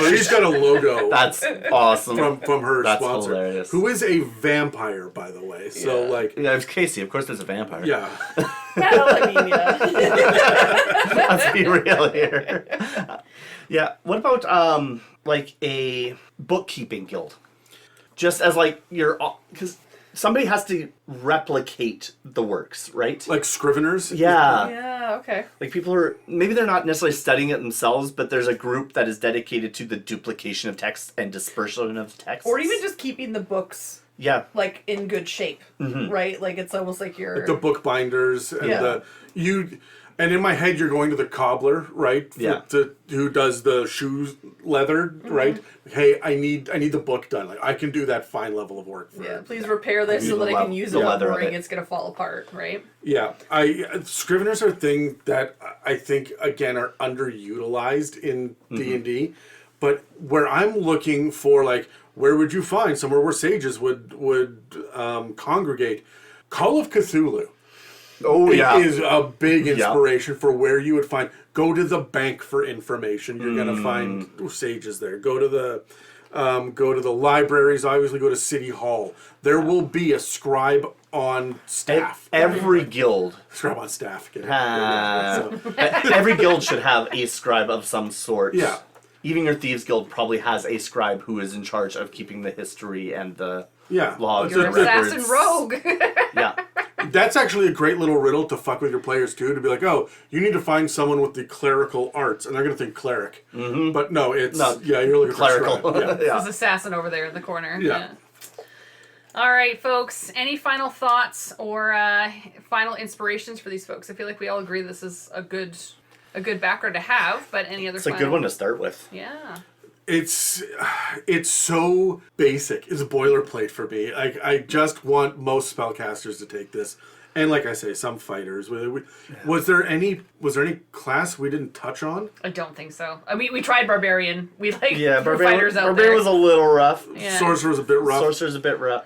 She's got a logo. That's awesome. From her That's sponsor. Hilarious. Who is a vampire, by the way. So like... Yeah, it's Casey. Of course there's a vampire. Yeah. Let's be real here. Yeah. What about like a bookkeeping guild? Just as like because somebody has to replicate the works, right? Like scriveners? Yeah. Yeah, okay. Like people are, maybe they're not necessarily studying it themselves, but there's a group that is dedicated to the duplication of text and dispersion of text. Or even just keeping the books like in good shape, right? Like it's almost like you're... Like the bookbinders and and in my head, you're going to the cobbler, right? Who does the shoes leather, right? Hey, I need the book done. Like I can do that fine level of work. Please repair this so that I can use it without worrying it's going to fall apart, right? Yeah, scriveners are a thing that I think again are underutilized in D&D, but where I'm looking for like where would you find somewhere where sages would congregate? Call of Cthulhu. Is a big inspiration for where you would find. Go to the bank for information. You're gonna find sages there. Go to the libraries. Obviously, go to City Hall. There will be a scribe on staff. Every guild. Scribe on staff. Every guild should have a scribe of some sort. Yeah. Even your Thieves Guild probably has a scribe who is in charge of keeping the history and the logs. You're an assassin rogue. That's actually a great little riddle to fuck with your players too. To be like, oh, you need to find someone with the clerical arts, and they're gonna think cleric. But no, it's you're looking clerical. For scribe. This is assassin over there in the corner. All right, folks. Any final thoughts or final inspirations for these folks? I feel like we all agree this is a good a good background to have, but any other It's a good one to start with. Yeah. It's so basic. It's a boilerplate for me. I just want most spellcasters to take this. And like I say, some fighters. Was there any class we didn't touch on? I don't think so. I mean, we tried Barbarian. We threw Barbarian, fighters out Barbarian there. was a little rough. Yeah. Sorcerer's a bit rough.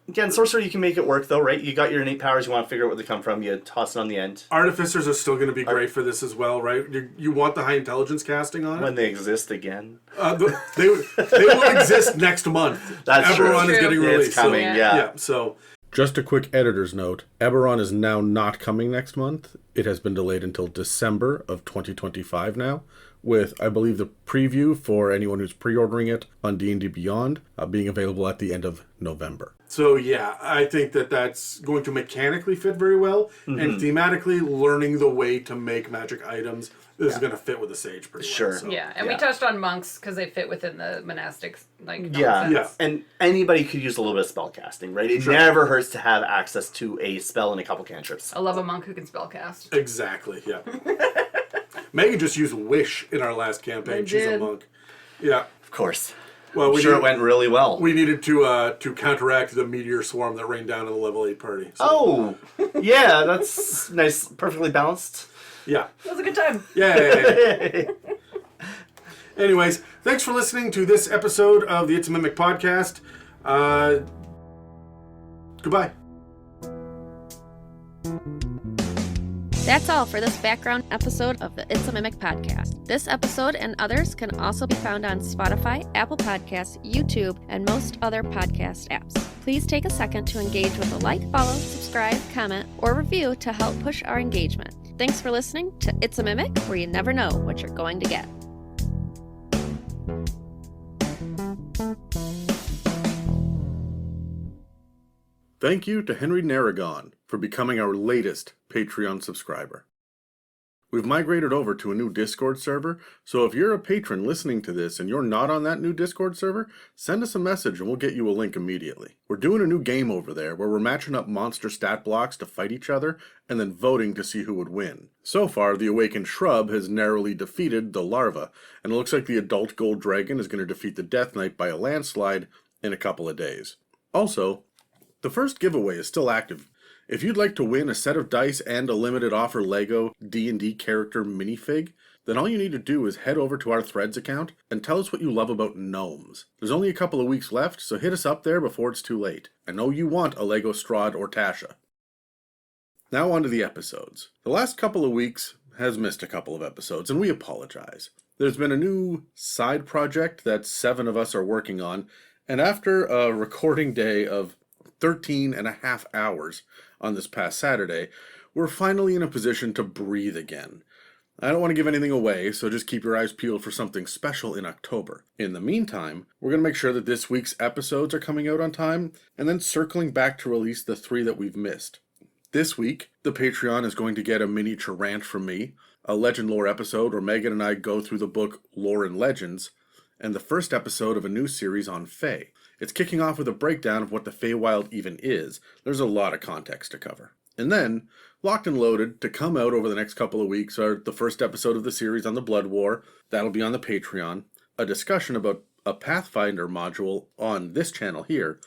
Again, Sorcerer, you can make it work, though, right? You got your innate powers. You want to figure out where they come from. You toss it on the end. Artificers are still going to be great for this as well, right? You want the high intelligence casting on it? When they exist again. They will exist next month. That's true. Eberron is getting released. It's coming, yeah. So... Just a quick editor's note. Eberron is now not coming next month. It has been delayed until December of 2025 now, with, I believe, the preview for anyone who's pre-ordering it on D&D Beyond being available at the end of November. So yeah, I think that's going to mechanically fit very well, and thematically learning the way to make magic items. This is going to fit with the Sage pretty well. Sure. So. Yeah, and we touched on monks because they fit within the monastic Yeah, nonsense. and anybody could use a little bit of spell casting, right? It never hurts to have access to a spell and a couple cantrips. I love a monk who can spellcast. Exactly, yeah. Megan just used Wish in our last campaign. She's a monk. Yeah. Of course. Well, It went really well. We needed to counteract the meteor swarm that rained down on the level 8 party. So. Oh, yeah, that's nice, perfectly balanced. Yeah. That was a good time. Yay! Anyways, thanks for listening to this episode of the It's a Mimic podcast. Goodbye. That's all for this background episode of the It's a Mimic podcast. This episode and others can also be found on Spotify, Apple Podcasts, YouTube, and most other podcast apps. Please take a second to engage with a like, follow, subscribe, comment, or review to help push our engagement. Thanks for listening to It's a Mimic, where you never know what you're going to get. Thank you to Henry Narragon for becoming our latest Patreon subscriber. We've migrated over to a new Discord server, so if you're a patron listening to this and you're not on that new Discord server, send us a message and we'll get you a link immediately. We're doing a new game over there where we're matching up monster stat blocks to fight each other and then voting to see who would win. So far, the Awakened Shrub has narrowly defeated the Larva, and it looks like the Adult Gold Dragon is going to defeat the Death Knight by a landslide in a couple of days. Also, the first giveaway is still active. If you'd like to win a set of dice and a limited offer LEGO D&D character minifig, then all you need to do is head over to our Threads account and tell us what you love about gnomes. There's only a couple of weeks left, so hit us up there before it's too late. I know you want a LEGO Strahd or Tasha. Now on to the episodes. The last couple of weeks has missed a couple of episodes, and we apologize. There's been a new side project that 7 of us are working on, and after a recording day of 13 and a half hours on this past Saturday, we're finally in a position to breathe again. I don't want to give anything away, so just keep your eyes peeled for something special in October. In the meantime, we're going to make sure that this week's episodes are coming out on time, and then circling back to release the 3 that we've missed. This week, the Patreon is going to get a miniature rant from me, a Legend Lore episode where Megan and I go through the book Lore and Legends, and the first episode of a new series on Fae. It's kicking off with a breakdown of what the Feywild even is. There's a lot of context to cover. And then, locked and loaded, to come out over the next couple of weeks are the first episode of the series on the Blood War. That'll be on the Patreon. A discussion about a Pathfinder module on this channel here.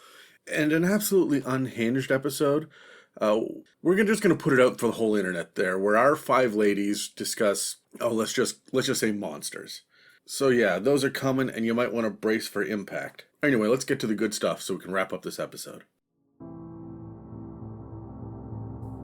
And an absolutely unhinged episode. We're just going to put it out for the whole internet there, where our 5 ladies discuss, let's just say monsters. So yeah, those are coming, and you might want to brace for impact. Anyway, let's get to the good stuff so we can wrap up this episode.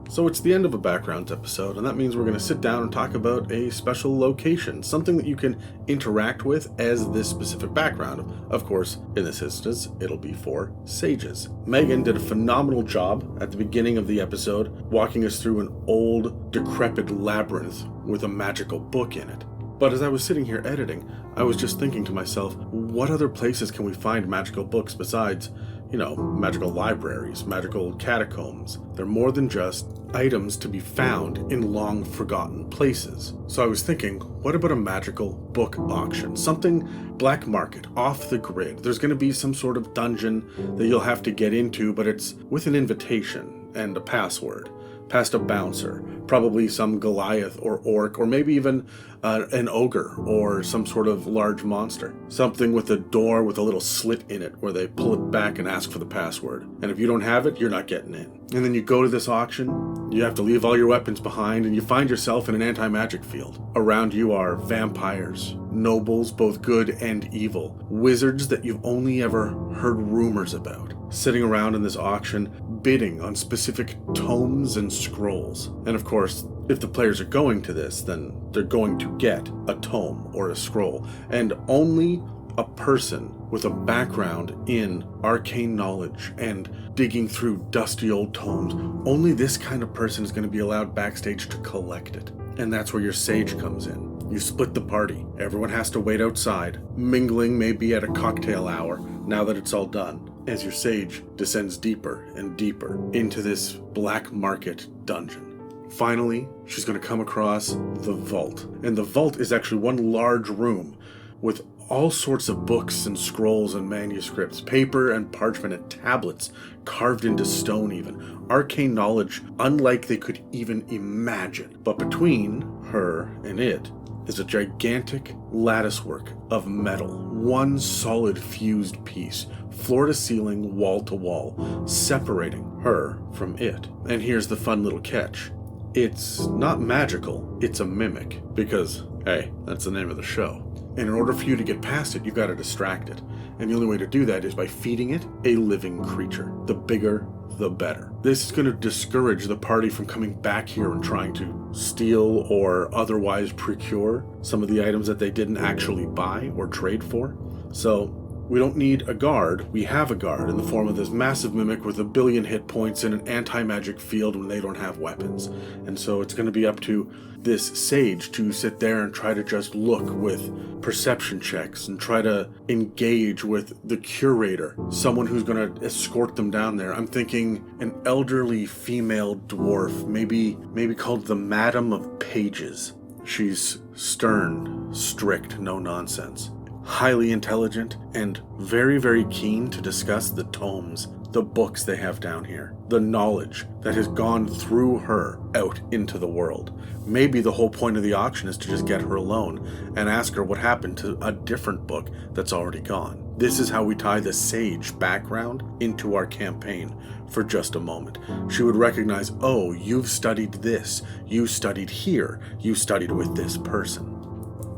So it's the end of a backgrounds episode, and that means we're going to sit down and talk about a special location, something that you can interact with as this specific background. Of course, in this instance, it'll be for sages. Megan did a phenomenal job at the beginning of the episode, walking us through an old, decrepit labyrinth with a magical book in it. But as I was sitting here editing, I was just thinking to myself, what other places can we find magical books besides, magical libraries, magical catacombs? They're more than just items to be found in long forgotten places. So I was thinking, what about a magical book auction? Something black market, off the grid. There's going to be some sort of dungeon that you'll have to get into, but it's with an invitation and a password. past a bouncer, probably some Goliath or orc, or maybe even an ogre or some sort of large monster. Something with a door with a little slit in it where they pull it back and ask for the password. And if you don't have it, you're not getting in. And then you go to this auction, you have to leave all your weapons behind, and you find yourself in an anti-magic field. Around you are vampires, nobles, both good and evil, wizards that you've only ever heard rumors about, sitting around in this auction, bidding on specific tomes and scrolls. And of course, if the players are going to this, then they're going to get a tome or a scroll. And only a person with a background in arcane knowledge and digging through dusty old tomes, only this kind of person is going to be allowed backstage to collect it. And that's where your sage comes in. You split the party. Everyone has to wait outside. Mingling may be at a cocktail hour now that it's all done, as your sage descends deeper and deeper into this black market dungeon. Finally, she's going to come across the vault. And the vault is actually one large room with all sorts of books and scrolls and manuscripts, paper and parchment and tablets carved into stone even. Arcane knowledge unlike they could even imagine. But between her and it is a gigantic latticework of metal, one solid fused piece, floor to ceiling, wall to wall, separating her from it. And here's the fun little catch. It's not magical, it's a mimic, because, hey, that's the name of the show. And in order for you to get past it, you've got to distract it. And the only way to do that is by feeding it a living creature. The bigger, the better. This is going to discourage the party from coming back here and trying to steal or otherwise procure some of the items that they didn't actually buy or trade for. So we don't need a guard. We have a guard in the form of this massive mimic with 1 billion hit points in an anti-magic field when they don't have weapons. And so it's going to be up to this sage to sit there and try to just look with perception checks and try to engage with the curator, someone who's going to escort them down there. I'm thinking an elderly female dwarf, maybe called the Madam of Pages. She's stern, strict, no nonsense, highly intelligent, and very, very keen to discuss the tomes, the books they have down here, the knowledge that has gone through her out into the world. Maybe the whole point of the auction is to just get her alone and ask her what happened to a different book that's already gone. This is how we tie the sage background into our campaign for just a moment. She would recognize, oh, you've studied this, you studied here, you studied with this person.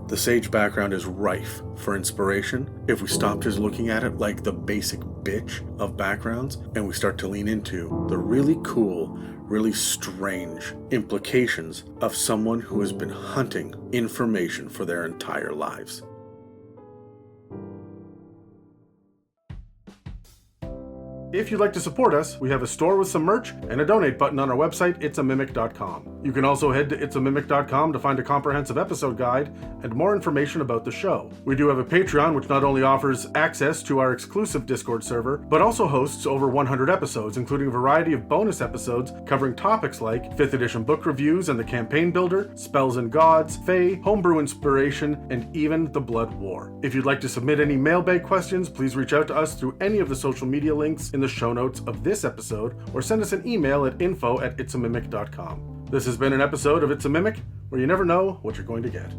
The sage background is rife for inspiration if we stop just looking at it like the basic bitch of backgrounds and we start to lean into the really cool, really strange implications of someone who has been hunting information for their entire lives. If you'd like to support us, we have a store with some merch and a donate button on our website, itsamimic.com. You can also head to itsamimic.com to find a comprehensive episode guide and more information about the show. We do have a Patreon, which not only offers access to our exclusive Discord server, but also hosts over 100 episodes, including a variety of bonus episodes covering topics like 5th edition book reviews and the campaign builder, spells and gods, fae, homebrew inspiration, and even the Blood War. If you'd like to submit any mailbag questions, please reach out to us through any of the social media links in the show notes of this episode, or send us an email at info@itsamimic.com. This has been an episode of It's a Mimic, where you never know what you're going to get.